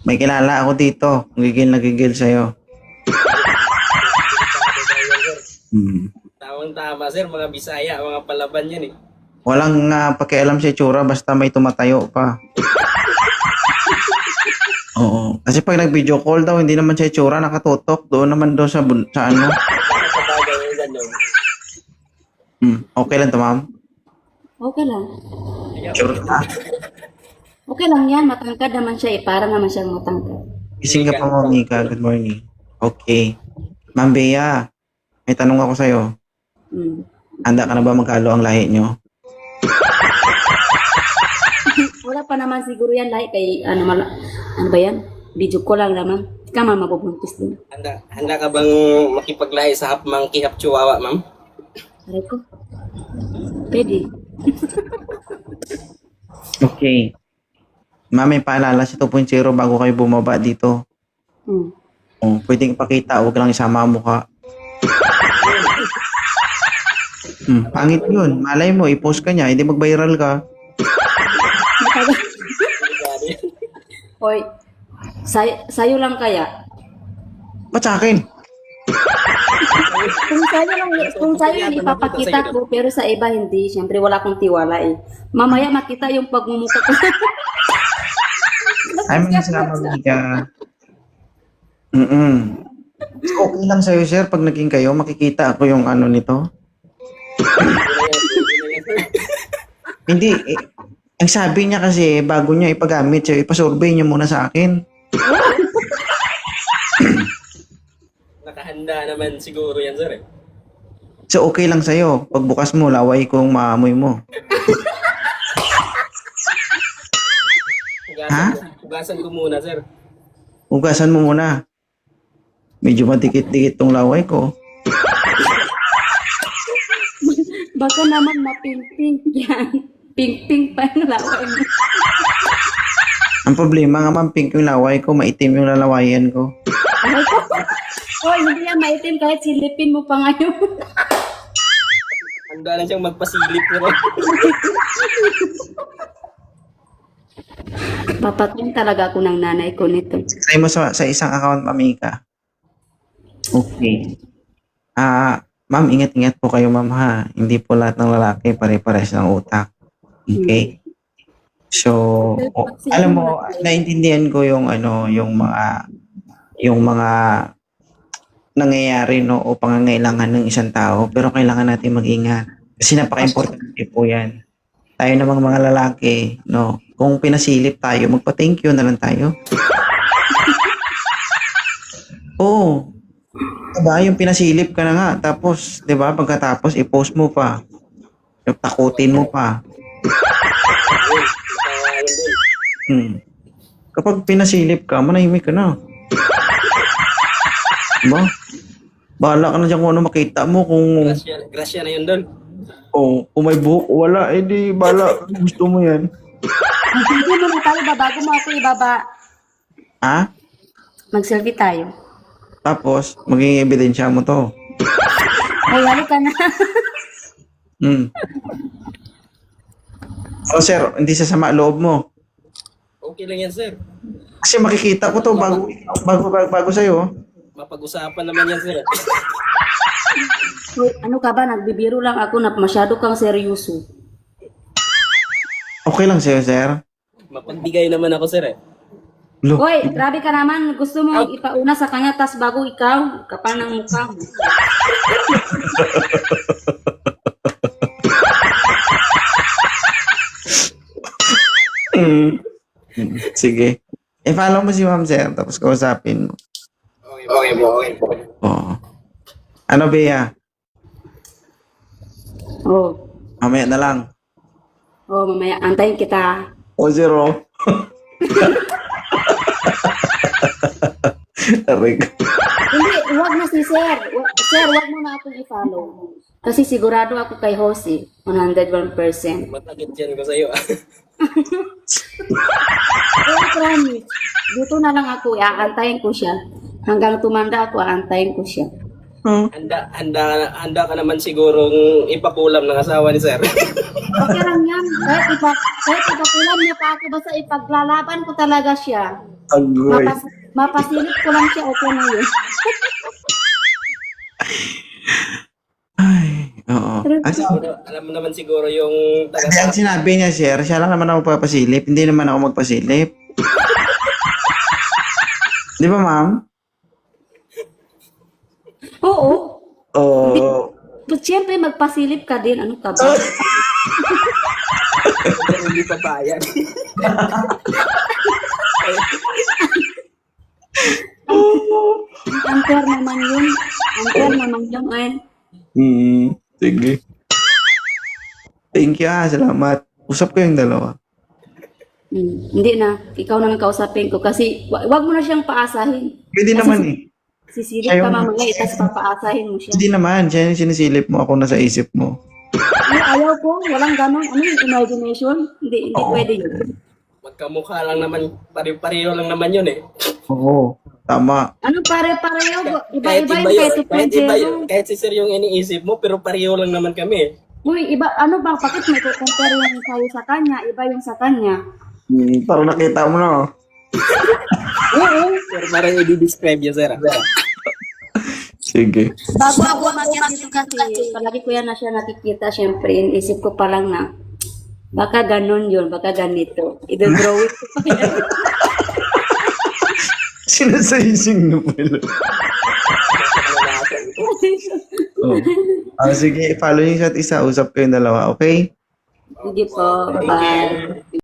May kilala ako dito. Gigil na gigil sa'yo. Hmm. Tawang-tama, sir. Mga Bisaya, mga palaban yan eh. Walang pakialam sa itsura basta may tumatayo pa. Oo. Kasi pag nag-video call daw, hindi naman sa itsura nakatutok. Doon naman daw sa ano. Kapagay yung gano'n. Okay lang to, ma'am? Okay lang. Sure ka? Okay lang yan. Matangkad naman siya eh. Para naman siyang matangkad. Gising ka pa, Ma'am Mika. Good morning. Okay. Ma'am Bea, may tanong ako sa'yo. Mm. Handa ka na ba magkalo ang lahi nyo? Wala pa naman siguro yan lahi kay ano ba yan? Video ko lang naman. Ikaw man mabubuntis din. Handa ka bang makipaglahi sa hapmangki hapchuwawa, ma'am? Aray ko. Pwede. Okay. Ma'am, may paalala si 2.0 bago kayo bumaba dito. Hmm. Oh, pwedeng ipakita, huwag lang isama ang mukha. Pangit yun. Malay mo, i-post ka niya, hindi mag-viral ka. Hoy, sayo lang kaya. Ba't sa akin? Kung sa'yo lang ipapakita ko, pero sa iba hindi. Siyempre wala akong tiwala eh. Mamaya makita yung pagmumukha ko. Ay, mga salamat, Mika. Okay lang sa'yo, sir. Pag naging kayo, makikita ako yung ano nito. Hindi. Ang sabi niya kasi, bago niya ipagamit, so ipasurvey niya muna sa akin. Nakahanda naman siguro yan, sir eh. So, okay lang sa'yo. Pagbukas mo, laway kong maamoy mo. Hugasan ko muna, sir. Hugasan mo muna. Medyo madikit-dikit tong laway ko. Baka naman maping-pink yan. Pink-pink pa yung laway mo. Ang problema nga, ma'am, pink yung laway ko, maitim yung lalawayan ko. Hoy, hindi yan maitim kahit silipin mo pa ngayon. Handa na siyang magpasilip mo. Papatong talaga ako ng nanay ko nito. Try mo sa isang account, Mamika. Okay. Ma'am, ingat-ingat po kayo, ma'am, ha. Hindi po lahat ng lalaki pare-pares ng utak. Okay? So, alam mo, naintindihan ko yung ano, yung mga nangyayari no o pangangailangan ng isang tao, pero kailangan natin mag-ingat. Kasi napaka-importante po 'yan. Tayo namang mga lalaki, no, kung pinasilip tayo, magpa-thank you na lang tayo. Oo. Diba, yung pinasilip ka na nga, tapos, diba, pagkatapos, i-post mo pa. Takutin mo pa. Kapag pinasilip ka, manahimik ka na. Diba? Bahala ka na dyan kung ano makita mo. Kung Grasya na yun doon. kung may buhok, wala. Eh di, bahala. Gusto mo yan. Hindi mo na tayo ba? Bago mo ako ibaba, Ha? mag-selfie tayo. Tapos, maging ebidensya mo to. Hoy, hali ka na. Oh, sir, hindi sasama loob mo. Okay lang yan, sir. Kasi makikita ko to bago sa'yo. Mapag-usapan naman yan, sir. Hoy, ano ka ba? Nagbibiro lang ako na masyado kang seryoso. Okay lang sa'yo, sir. Mapagbigay naman ako, sir eh. Look, Hoy, grabe ka naman. Gusto mo ipauna sa kanya, tas bago ikaw, kapal ng mukha mo. sige. I-follow mo si ma'am, sir, tapos kausapin mo. Okay. Oo. Ano, Bea? Oh, Mamaya na lang. mamaya, antayin kita. O, zero. Aray ko. Hindi, huwag na si Sir. Sir, huwag mo na akong i-follow. Kasi sigurado ako kay Jose, 101%. Matagit yan ko sa'yo. Oh, promise. Dito na lang ako, aantayin ko siya. Hanggang tumanda ako, aantayin ko siya. Handa ka naman sigurong ipakulam ng asawa ni sir. Okay lang yan. Kahit ipakulam niya pa ako, basta ipaglalaban ko talaga siya. Agoy. Mapasilip ko lang siya, okay na yun. Ay, oo. Siguro, alam mo naman siguro yung Hindi, ang sinabi niya, sir, siya lang naman ako papasilip. Hindi naman ako magpasilip. Di ba, ma'am? Oo. Oo. But syempre, magpasilip ka din. Ano ka ba? hindi pa bayad. Unfair naman yun. Unfair naman yun. Ay, Sige. Thank you, salamat. Usap ko yung dalawa. hindi na. Ikaw na lang kausapin ko. Kasi, wag mo na siyang paasahin. Pwede Kasi naman eh. Sisilip Ayaw ka mo. mamaya, tapos papaasahin mo siya. Hindi naman, siya yung sinisilip mo, ako nasa isip mo. Ay, ayaw ko. Walang ganon. Ano yung imagination? Hindi pwede yun. Magkamukha lang naman, pare-pareho lang naman yun eh. Oo, tama. Ano pare-pareho? Kahit Iba-iba iba yung yun, kahit iba yun, 5.0. kahit si sir yung iniisip mo, pero pareho lang naman kami eh. Uy, iba, ano bang, bakit may compare yung sa'yo sa kanya? Iba yung sa kanya. Parang nakita mo na. Oo. Pero parang i-describe yun, sir. Sige. Bago ako umakyat dito kasi, palagi ko yan na siya nakikita, syempre, inisip ko pa lang na, baka ganon yun, baka ganito. I-draw it ko pa yan. Sinasayising na pala. Oh. Sige, follow niyo isa't isa. Usap kayong dalawa, okay? Sige po, bye.